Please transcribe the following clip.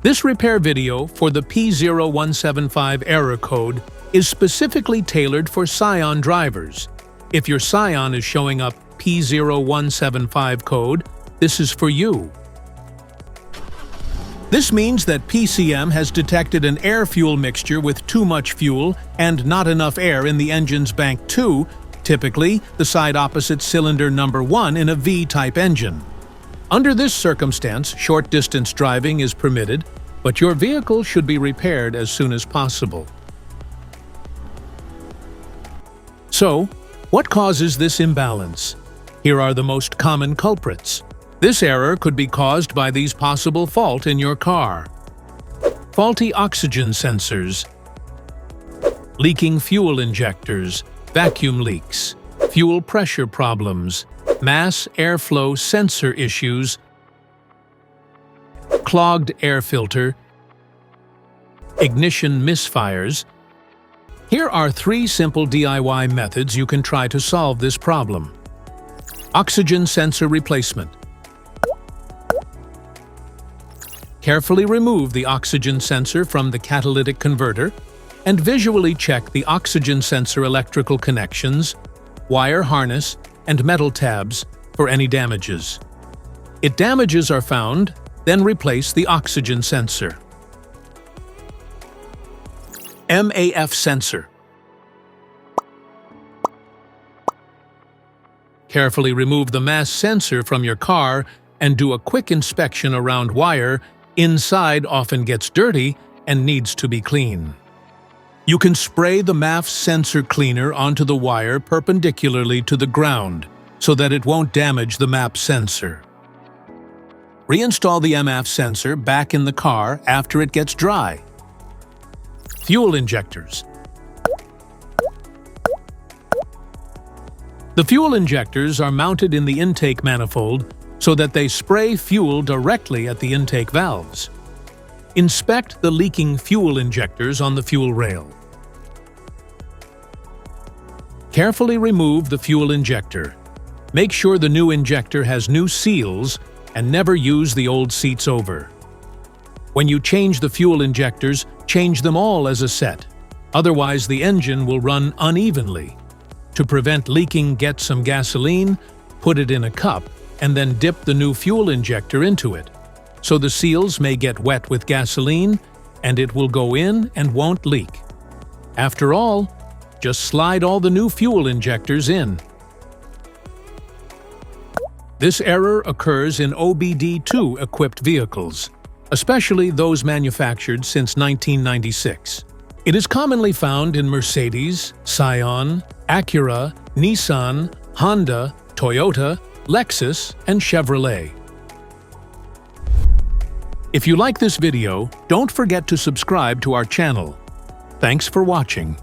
This repair video for the P0175 error code is specifically tailored for Scion drivers. If your Scion is showing up P0175 code, this is for you. This means that PCM has detected an air-fuel mixture with too much fuel and not enough air in the engine's bank 2, typically the side opposite cylinder number 1 in a V-type engine. Under this circumstance, short-distance driving is permitted, but your vehicle should be repaired as soon as possible. So, what causes this imbalance? Here are the most common culprits. This error could be caused by these possible faults in your car: faulty oxygen sensors, leaking fuel injectors, vacuum leaks, fuel pressure problems, mass airflow sensor issues, clogged air filter, ignition misfires. Here are 3 simple DIY methods you can try to solve this problem. Oxygen sensor replacement. Carefully remove the oxygen sensor from the catalytic converter and visually check the oxygen sensor electrical connections, wire harness, and metal tabs for any damages. If damages are found, then replace the oxygen sensor. MAF Sensor. Carefully remove the MAF sensor from your car and do a quick inspection around wire. Inside often gets dirty and needs to be clean. You can spray the MAF sensor cleaner onto the wire perpendicularly to the ground so that it won't damage the MAF sensor. Reinstall the MAF sensor back in the car after it gets dry. Fuel injectors. The fuel injectors are mounted in the intake manifold so that they spray fuel directly at the intake valves. Inspect the leaking fuel injectors on the fuel rail. Carefully remove the fuel injector. Make sure the new injector has new seals and never use the old seats over. When you change the fuel injectors, change them all as a set. Otherwise, the engine will run unevenly. To prevent leaking, get some gasoline, put it in a cup, and then dip the new fuel injector into it, so the seals may get wet with gasoline and it will go in and won't leak. After all, just slide all the new fuel injectors in. This error occurs in OBD2 equipped vehicles, especially those manufactured since 1996. It is commonly found in Mercedes, Scion, Acura, Nissan, Honda, Toyota, Lexus, and Chevrolet. If you like this video, don't forget to subscribe to our channel. Thanks for watching.